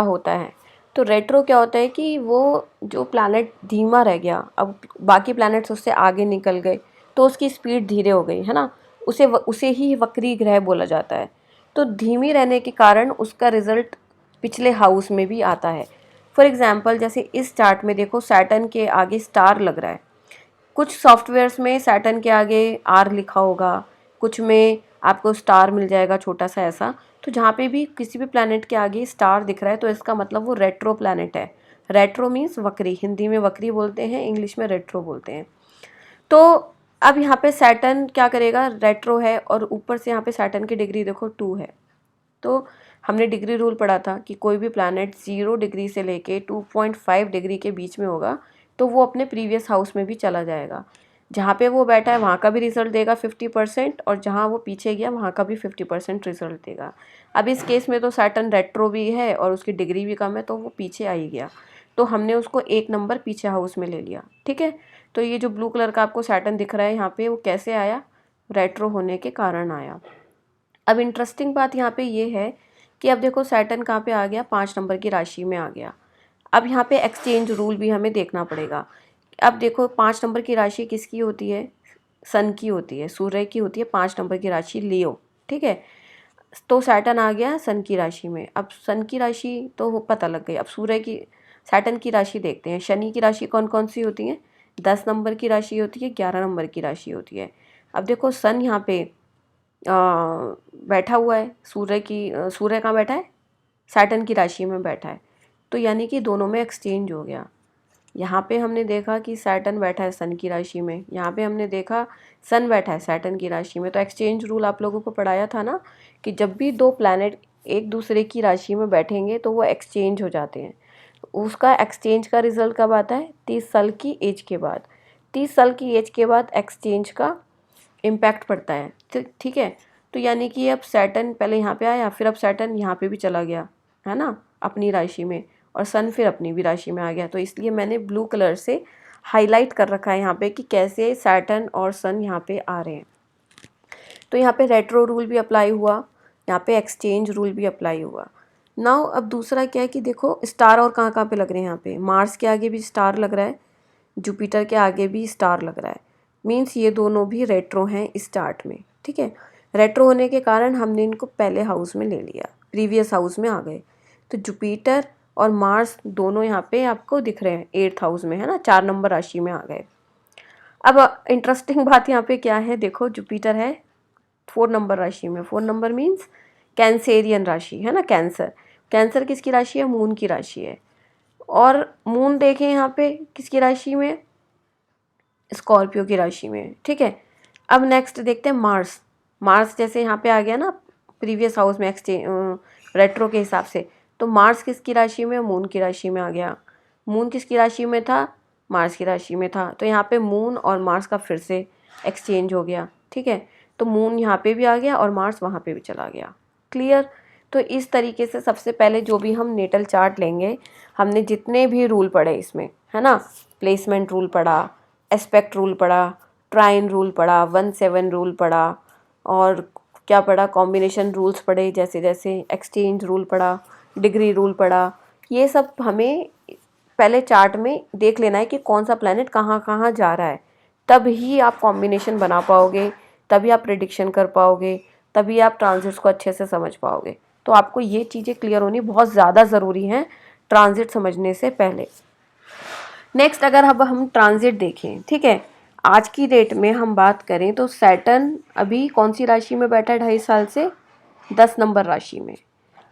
होता है। तो रेट्रो क्या होता है कि वो जो प्लैनेट धीमा रह गया, अब बाकी प्लैनेट्स उससे आगे निकल गए तो उसकी स्पीड धीरे हो गई, है ना, उसे ही वक्री ग्रह बोला जाता है। तो धीमी रहने के कारण उसका रिजल्ट पिछले हाउस में भी आता है। फॉर एग्जाम्पल जैसे इस चार्ट में देखो सैटर्न के आगे स्टार लग रहा है, कुछ सॉफ्टवेयर्स में सैटर्न के आगे आर लिखा होगा, कुछ में आपको स्टार मिल जाएगा छोटा सा ऐसा। तो जहाँ पे भी किसी भी प्लैनेट के आगे स्टार दिख रहा है तो इसका मतलब वो रेट्रो प्लैनेट है। रेट्रो मीन्स वक्री, हिंदी में वक्री बोलते हैं, इंग्लिश में रेट्रो बोलते हैं। तो अब यहाँ पे सैटर्न क्या करेगा, रेट्रो है और ऊपर से यहाँ पे सैटर्न की डिग्री देखो 2 है। तो हमने डिग्री रूल पढ़ा था कि कोई भी प्लैनेट 0 डिग्री से लेके 2.5 डिग्री के बीच में होगा तो वो अपने प्रीवियस हाउस में भी चला जाएगा। जहाँ पे वो बैठा है वहाँ का भी रिजल्ट देगा 50% और जहाँ वो पीछे गया वहाँ का भी 50% रिजल्ट देगा। अब इस केस में तो सैटर्न रेट्रो भी है और उसकी डिग्री भी कम है तो वो पीछे आ ही गया, तो हमने उसको 1 नंबर पीछे हाउस में ले लिया। ठीक है, तो ये जो ब्लू कलर का आपको सैटर्न दिख रहा है यहाँ पे, वो कैसे आया, रेट्रो होने के कारण आया। अब इंटरेस्टिंग बात यहाँ पे ये है कि अब देखो सैटर्न कहाँ पे आ गया, 5 नंबर की राशि में आ गया। अब यहाँ पे एक्सचेंज रूल भी हमें देखना पड़ेगा। अब देखो 5 नंबर की राशि किसकी होती है, सन की होती है, सूर्य की होती है 5 नंबर की राशि लियो। ठीक है, तो सैटर्न आ गया सन की राशि में। अब सन की राशि तो पता लग गई, अब सूर्य की, सैटर्न की राशि देखते हैं। शनि की राशि कौन कौन सी होती है, 10 नंबर की राशि होती है, 11 नंबर की राशि होती है। अब देखो सन यहाँ पे बैठा हुआ है, सूर्य कहाँ बैठा है, सैटर्न की राशि में बैठा है। तो यानी कि दोनों में एक्सचेंज हो गया। यहाँ पे हमने देखा कि सैटर्न बैठा है सन की राशि में, यहाँ पे हमने देखा सन बैठा है सैटर्न की राशि में। तो एक्सचेंज रूल आप लोगों को पढ़ाया था ना कि जब भी दो प्लैनेट एक दूसरे की राशि में बैठेंगे तो वो एक्सचेंज हो जाते हैं। उसका एक्सचेंज का रिजल्ट कब आता है, 30 साल की एज के बाद। 30 साल की एज के बाद एक्सचेंज का इम्पैक्ट पड़ता है। ठीक है, तो यानी कि अब सैटर्न पहले यहाँ पे आया, फिर अब सैटर्न यहाँ पे भी चला गया, है ना, अपनी राशि में, और सन फिर अपनी भी राशि में आ गया। तो इसलिए मैंने ब्लू कलर से हाईलाइट कर रखा है यहाँ पे कि कैसे सैटर्न और सन यहाँ पे आ रहे हैं। तो यहाँ पे रेट्रो रूल भी अप्लाई हुआ, यहाँ पे एक्सचेंज रूल भी अप्लाई हुआ। नाउ अब दूसरा क्या है कि देखो स्टार और कहाँ कहाँ पे लग रहे हैं, यहाँ पे मार्स के आगे भी स्टार लग रहा है, जुपिटर के आगे भी स्टार लग रहा है। मीन्स ये दोनों भी रेट्रो हैं इस चार्ट में। ठीक है, रेट्रो होने के कारण हमने इनको पहले हाउस में ले लिया, प्रीवियस हाउस में आ गए। तो जुपिटर और मार्स दोनों यहाँ पे आपको दिख रहे हैं 8th हाउस में, है ना, 4 नंबर राशि में आ गए। अब इंटरेस्टिंग बात यहाँ पे क्या है, देखो जुपिटर है 4 नंबर राशि में। 4 नंबर मीन्स कैंसेरियन राशि, है ना, कैंसर। कैंसर किसकी राशि है, मून की राशि है। और मून देखें यहाँ पे किसकी राशि में, स्कॉर्पियो की राशि में। ठीक है, अब नेक्स्ट देखते हैं मार्स। मार्स जैसे यहाँ पे आ गया ना प्रीवियस हाउस में एक्सचेंज रेट्रो के हिसाब से, तो मार्स किसकी राशि में, मून की राशि में आ गया। मून किसकी राशि में था, मार्स की राशि में था। तो यहाँ पे मून और मार्स का फिर से एक्सचेंज हो गया। ठीक है, तो मून यहाँ पे भी आ गया और मार्स वहाँ पे भी चला गया। क्लियर। तो इस तरीके से सबसे पहले जो भी हम नेटल चार्ट लेंगे, हमने जितने भी रूल पढ़े इसमें, है ना, प्लेसमेंट रूल पढ़ा, एस्पेक्ट रूल पढ़ा, ट्राइन रूल पढ़ा, 1/7 रूल पढ़ा, और क्या पढ़ा, कॉम्बिनेशन रूल्स पढ़े, जैसे जैसे एक्सचेंज रूल पढ़ा, डिग्री रूल पढ़ा। ये सब हमें पहले चार्ट में देख लेना है कि कौन सा प्लैनेट कहाँ कहाँ जा रहा है, तब ही आप कॉम्बिनेशन बना पाओगे, तभी आप प्रिडिक्शन कर पाओगे, तभी आप ट्रांजिट्स को अच्छे से समझ पाओगे। तो आपको ये चीज़ें क्लियर होनी बहुत ज़्यादा ज़रूरी हैं ट्रांजिट समझने से पहले। नेक्स्ट अगर अब हम ट्रांजिट देखें, ठीक है, आज की डेट में हम बात करें तो सैटर्न अभी कौन सी राशि में बैठा है 2.5 साल से, 10 नंबर राशि में।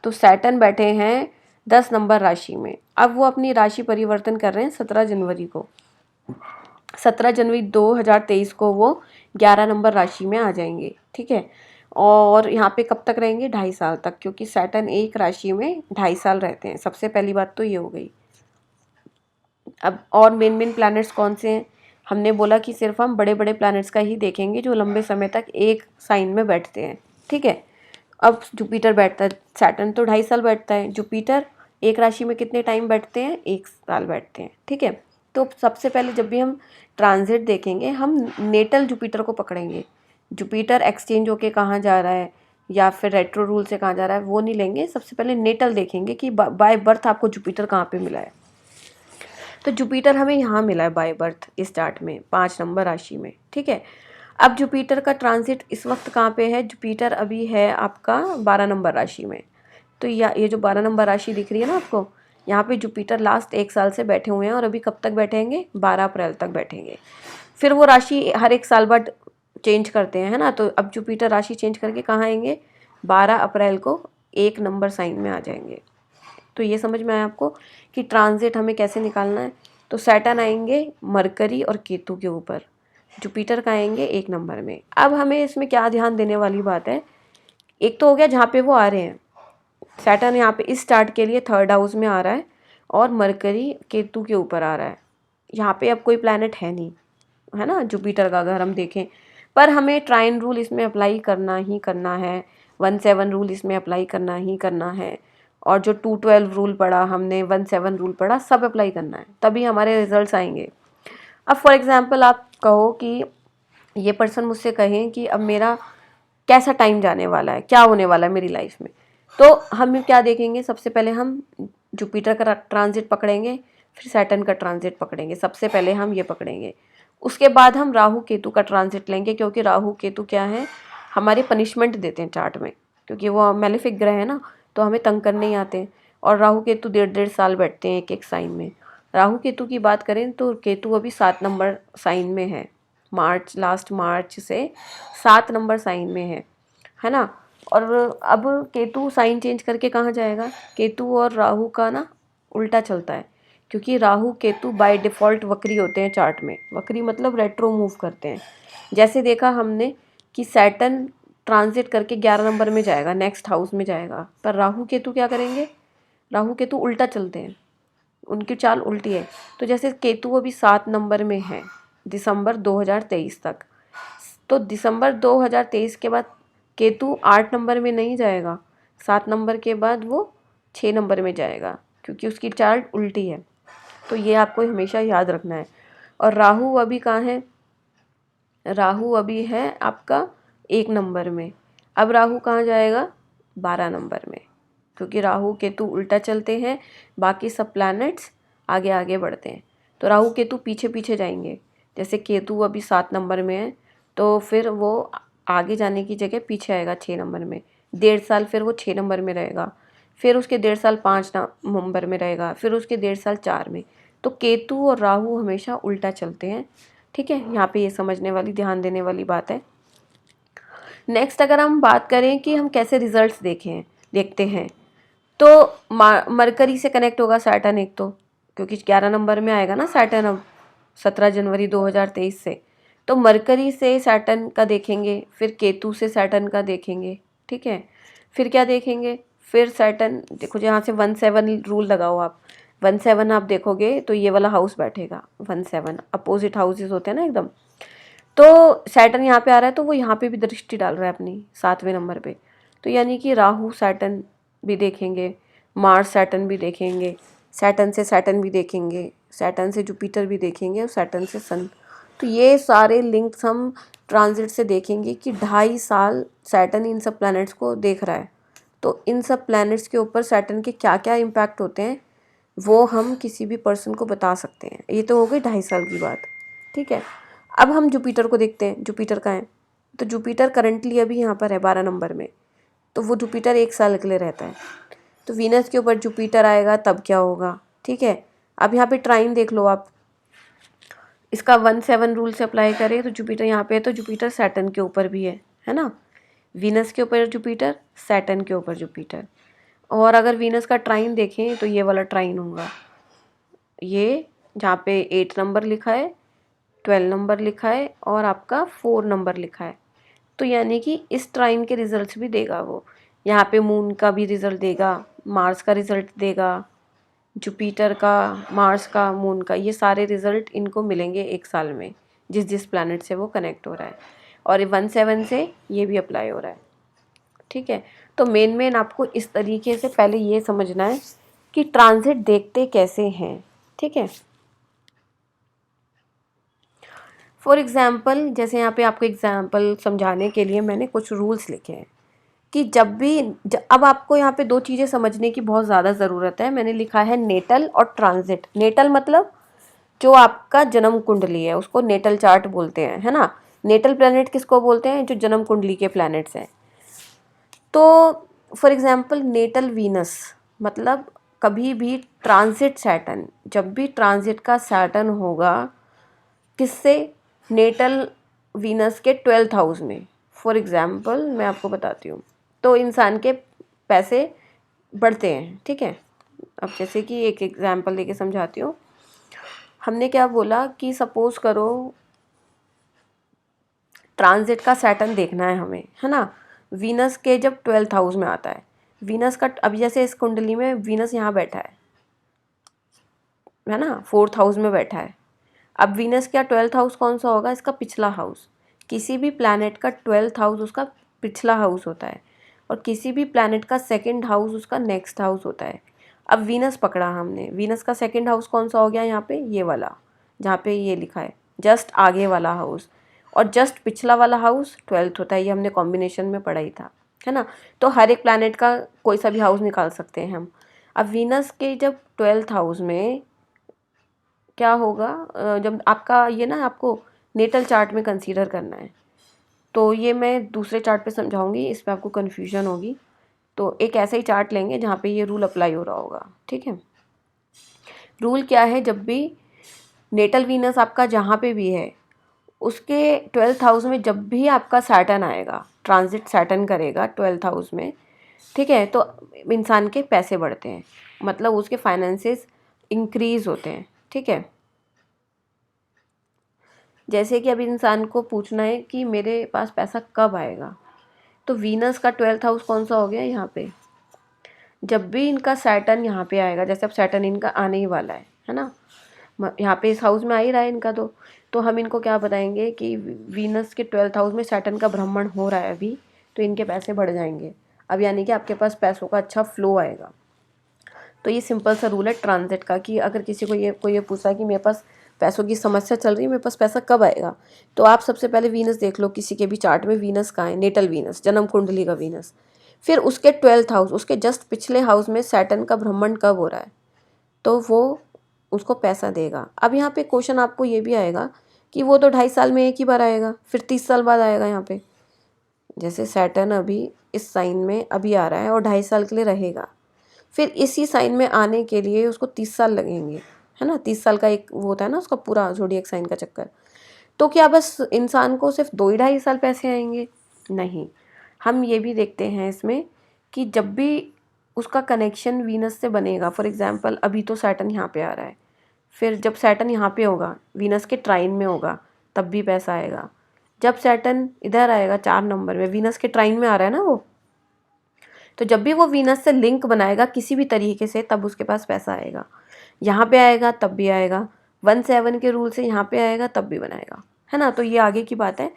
तो सैटर्न बैठे हैं 10 नंबर राशि में। अब वो अपनी राशि परिवर्तन कर रहे हैं 17 जनवरी को। 17 जनवरी 2023 को वो 11 नंबर राशि में आ जाएंगे। ठीक है, और यहाँ पे कब तक रहेंगे, 2.5 साल तक, क्योंकि सैटर्न एक राशि में 2.5 साल रहते हैं। सबसे पहली बात तो ये हो गई। अब और मेन प्लैनेट्स कौन से हैं, हमने बोला कि सिर्फ हम बड़े बड़े प्लैनेट्स का ही देखेंगे जो लंबे समय तक एक साइन में बैठते हैं। ठीक है, अब जुपिटर बैठता है, सैटर्न तो 2.5 साल बैठता है, जुपिटर एक राशि में कितने टाइम बैठते हैं, 1 साल बैठते हैं। ठीक है, तो सबसे पहले जब भी हम ट्रांजिट देखेंगे हम नेटल जुपिटर को पकड़ेंगे। जुपिटर एक्सचेंज होके कहाँ जा रहा है, या फिर रेट्रो रूल से कहाँ जा रहा है वो नहीं लेंगे। सबसे पहले नेटल देखेंगे कि बाय बर्थ आपको जुपिटर कहाँ पे मिला है। तो जुपिटर हमें यहाँ मिला है बाय बर्थ स्टार्ट में 5 नंबर राशि में, ठीक है। अब जुपिटर का ट्रांजिट इस वक्त कहाँ पे है, जुपिटर अभी है आपका 12 नंबर राशि में। तो ये जो 12 नंबर राशि दिख रही है ना आपको, यहाँ पे जुपिटर लास्ट 1 साल से बैठे हुए हैं और अभी कब तक बैठेंगे, 12 अप्रैल तक बैठेंगे। फिर वो राशि हर 1 साल बाद चेंज करते हैं, है ना। तो अब जुपिटर राशि चेंज करके कहाँ आएंगे, 12 अप्रैल को 1 नंबर साइन में आ जाएंगे। तो ये समझ में आया आपको कि ट्रांजिट हमें कैसे निकालना है। तो सैटर्न आएंगे मरकरी और केतु के ऊपर, जुपिटर का आएंगे 1 नंबर में। अब हमें इसमें क्या ध्यान देने वाली बात है, एक तो हो गया जहाँ पे वो आ रहे हैं, सैटर्न यहाँ पे इस स्टार्ट के लिए 3rd हाउस में आ रहा है और मरकरी केतु के ऊपर आ रहा है। यहाँ पे अब कोई प्लैनेट है नहीं, है ना, जुपिटर का अगर हम देखें। पर हमें ट्राइन रूल इसमें अप्लाई करना ही करना है, 1/7 रूल इसमें अप्लाई करना ही करना है, और जो 2/12 रूल पढ़ा हमने, 1/7 रूल पढ़ा, सब अप्लाई करना है, तभी हमारे रिजल्ट्स आएंगे। अब फॉर एग्जांपल आप कहो कि ये पर्सन मुझसे कहें कि अब मेरा कैसा टाइम जाने वाला है, क्या होने वाला है मेरी लाइफ में, तो हम क्या देखेंगे, सबसे पहले हम जुपिटर का ट्रांजिट पकड़ेंगे, फिर सैटर्न का ट्रांजिट पकड़ेंगे, सबसे पहले हम ये पकड़ेंगे। उसके बाद हम राहु केतु का ट्रांजिट लेंगे, क्योंकि राहु केतु क्या है, हमारे पनिशमेंट देते हैं चार्ट में, क्योंकि वो मैलेफिक ग्रह है ना, तो हमें तंग करने ही आते हैं। और राहु केतु 1.5 साल बैठते हैं एक एक साइन में। राहु केतु की बात करें तो केतु अभी 7 नंबर साइन में है, लास्ट मार्च से 7 नंबर साइन में है ना। और अब केतु साइन चेंज करके कहाँ जाएगा, केतु और राहु का ना उल्टा चलता है, क्योंकि राहु केतु बाय डिफ़ॉल्ट वक्री होते हैं चार्ट में। वक्री मतलब रेट्रो मूव करते हैं। जैसे देखा हमने कि सैटर्न ट्रांजिट करके 11 नंबर में जाएगा, नेक्स्ट हाउस में जाएगा, पर राहु केतु क्या करेंगे, राहु केतु उल्टा चलते हैं, उनकी चाल उल्टी है। तो जैसे केतु अभी 7 नंबर में है दिसंबर 2023 तक, तो दिसंबर 2023 के बाद केतु 8 नंबर में नहीं जाएगा, 7 नंबर के बाद वो 6 नंबर में जाएगा, क्योंकि उसकी चाल उल्टी है। तो ये आपको हमेशा याद रखना है। और राहु अभी कहाँ है, राहु अभी है आपका 1 नंबर में। अब राहु कहाँ जाएगा, 12 नंबर में, क्योंकि राहु केतु उल्टा चलते हैं, बाकी सब प्लैनेट्स आगे आगे बढ़ते हैं। तो राहु केतु पीछे पीछे जाएंगे। जैसे केतु अभी 7 नंबर में है, तो फिर वो आगे जाने की जगह पीछे आएगा 6 नंबर में, 1.5 साल फिर वो 6 नंबर में रहेगा, फिर उसके 1.5 साल 5 नंबर में रहेगा, फिर उसके 1.5 साल 4 में। तो केतु और राहु हमेशा उल्टा चलते हैं, ठीक है। यहाँ पे ये समझने वाली, ध्यान देने वाली बात है। नेक्स्ट अगर हम बात करें कि हम कैसे रिजल्ट्स देखते हैं, तो मरकरी से कनेक्ट होगा सैटर्न एक तो, क्योंकि 11 नंबर में आएगा ना सैटर्न अब 17 जनवरी 2023 से। तो मरकरी से सैटर्न का देखेंगे, फिर केतु से सैटर्न का देखेंगे, ठीक है। फिर क्या देखेंगे, फिर सैटर्न देखो, यहाँ से 1/7 रूल लगाओ आप, 1/7 आप देखोगे तो ये वाला हाउस बैठेगा, 1/7 अपोजिट हाउसेस होते हैं ना एकदम। तो सैटर्न यहाँ पे आ रहा है, तो वो यहाँ पे भी दृष्टि डाल रहा है अपनी 7वें नंबर पे। तो यानी कि राहु सैटर्न भी देखेंगे, मार्स सैटर्न भी देखेंगे, सैटर्न से सैटर्न भी देखेंगे, सैटर्न से जुपिटर भी देखेंगे, और सैटर्न से सन। तो ये सारे लिंक्स हम ट्रांजिट से देखेंगे कि 2.5 साल सैटर्न इन सब प्लैनेट्स को देख रहा है। तो इन सब प्लैनेट्स के ऊपर सैटर्न के क्या क्या इम्पैक्ट होते हैं वो हम किसी भी पर्सन को बता सकते हैं। ये तो हो गई 2.5 साल की बात, ठीक है। अब हम जुपिटर को देखते हैं, जुपिटर का है, तो जुपिटर करंटली अभी यहाँ पर है 12 नंबर में, तो वो जुपिटर 1 साल के लिए रहता है। तो वीनस के ऊपर जुपिटर आएगा तब क्या होगा, ठीक है। अब यहाँ पे ट्राइन देख लो आप, इसका 1/7 रूल से अप्लाई करें तो जुपिटर यहाँ पे है, तो जुपिटर सैटर्न के ऊपर भी है ना। वीनस के ऊपर जुपिटर, सैटर्न के ऊपर जुपिटर। और अगर वीनस का ट्राइन देखें तो ये वाला ट्राइन होगा, ये जहाँ पे 8 नंबर लिखा है, 12 नंबर लिखा है और आपका 4 नंबर लिखा है। तो यानी कि इस ट्राइन के रिजल्ट्स भी देगा वो। यहाँ पे मून का भी रिजल्ट देगा, मार्स का रिजल्ट देगा, जुपिटर का, मार्स का, मून का, ये सारे रिजल्ट इनको मिलेंगे 1 साल में, जिस जिस प्लैनेट से वो कनेक्ट हो रहा है। और 1/7 से ये भी अप्लाई हो रहा है, ठीक है। तो मेन आपको इस तरीके से पहले ये समझना है कि ट्रांजिट देखते कैसे हैं, ठीक है। फॉर एग्ज़ाम्पल, जैसे यहाँ पे आपको एग्ज़ाम्पल समझाने के लिए मैंने कुछ रूल्स लिखे हैं। कि अब आपको यहाँ पे दो चीज़ें समझने की बहुत ज़्यादा ज़रूरत है। मैंने लिखा है नेटल और ट्रांजिट। नेटल मतलब जो आपका जन्म कुंडली है उसको नेटल चार्ट बोलते हैं, है ना। नेटल प्लैनेट किसको बोलते हैं? जो जन्म कुंडली के प्लैनेट्स हैं। तो फॉर एग्जांपल नेटल वीनस मतलब कभी भी ट्रांजिट सैटर्न, जब भी ट्रांजिट का सैटर्न होगा किससे? नेटल वीनस के 12th हाउस में। फॉर एग्जांपल मैं आपको बताती हूँ, तो इंसान के पैसे बढ़ते हैं, ठीक है। अब जैसे कि एक एग्जांपल लेके समझाती हूँ। हमने क्या बोला कि सपोज करो ट्रांजिट का सैटर्न देखना है हमें, है ना। वीनस के जब 12th हाउस में आता है, वीनस का अभी जैसे इस कुंडली में वीनस यहाँ बैठा है ना, 4th हाउस में बैठा है। अब वीनस का 12th हाउस कौन सा होगा? इसका पिछला हाउस। किसी भी प्लैनेट का 12th हाउस उसका पिछला हाउस होता है, और किसी भी प्लैनेट का सेकंड हाउस उसका नेक्स्ट हाउस होता है। अब वीनस पकड़ा हमने, वीनस का सेकंड हाउस कौन सा हो गया यहाँ पे? ये वाला, जहाँ पे ये लिखा है जस्ट आगे वाला हाउस, और जस्ट पिछला वाला हाउस 12th होता है। ये हमने कॉम्बिनेशन में पढ़ा ही था, है ना। तो हर एक प्लैनेट का कोई सा भी हाउस निकाल सकते हैं हम। अब वीनस के जब 12th हाउस में क्या होगा, जब आपका ये ना आपको नेटल चार्ट में कंसीडर करना है, तो ये मैं दूसरे चार्ट पे समझाऊंगी, इस पे आपको कन्फ्यूजन होगी। तो एक ऐसा ही चार्ट लेंगे जहाँ पे ये रूल अप्लाई हो रहा होगा, ठीक है। रूल क्या है? जब भी नेटल वीनस आपका जहाँ पे भी है उसके 12th हाउस में जब भी आपका सैटर्न आएगा, ट्रांजिट सैटर्न करेगा 12th हाउस में, ठीक है, तो इंसान के पैसे बढ़ते हैं, मतलब उसके फाइनेंसेस इंक्रीज होते हैं, ठीक है। जैसे कि अभी इंसान को पूछना है कि मेरे पास पैसा कब आएगा, तो वीनस का 12th हाउस कौन सा हो गया यहाँ पे? जब भी इनका सैटर्न यहाँ पे आएगा, जैसे अब सैटर्न इनका आने ही वाला है ना, यहाँ पे इस हाउस में आ ही रहा है इनका, तो हम इनको क्या बताएंगे कि वीनस के 12th हाउस में सैटर्न का भ्रमण हो रहा है अभी, तो इनके पैसे बढ़ जाएंगे अब, यानी कि आपके पास पैसों का अच्छा फ्लो आएगा। तो ये सिंपल सा रूल है ट्रांजिट का, कि अगर किसी को ये पूछा कि मेरे पास पैसों की समस्या चल रही है, मेरे पास पैसा कब आएगा, तो आप सबसे पहले वीनस देख लो, किसी के भी चार्ट में वीनस कहाँ है, नेटल वीनस, जन्म कुंडली का वीनस। फिर उसके 12th हाउस, उसके जस्ट पिछले हाउस में सैटर्न का भ्रमण कब हो रहा है, तो वो उसको पैसा देगा। अब यहाँ पे क्वेश्चन आपको ये भी आएगा कि वो तो 2.5 साल में एक ही बार आएगा, फिर 30 साल बाद आएगा। यहाँ पे जैसे सैटर्न अभी इस साइन में अभी आ रहा है और 2.5 साल के लिए रहेगा, फिर इसी साइन में आने के लिए उसको 30 साल लगेंगे, है ना। 30 साल का एक वो होता है ना उसका पूरा ज़ोडिएक साइन का चक्कर। तो क्या बस इंसान को सिर्फ 2 ही 2.5 साल पैसे आएंगे? नहीं, हम ये भी देखते हैं इसमें कि जब भी उसका कनेक्शन वीनस से बनेगा, फॉर एग्जांपल अभी तो सैटर्न यहाँ पे आ रहा है, फिर जब सैटर्न यहाँ पे होगा वीनस के ट्राइन में होगा तब भी पैसा आएगा। जब सैटर्न इधर आएगा 4 नंबर में, वीनस के ट्राइन में आ रहा है ना वो, तो जब भी वो वीनस से लिंक बनाएगा किसी भी तरीके से तब उसके पास पैसा आएगा। यहाँ पे आएगा तब भी आएगा, 1/7 के रूल से यहाँ पे आएगा तब भी बनाएगा, है ना। तो ये आगे की बात है।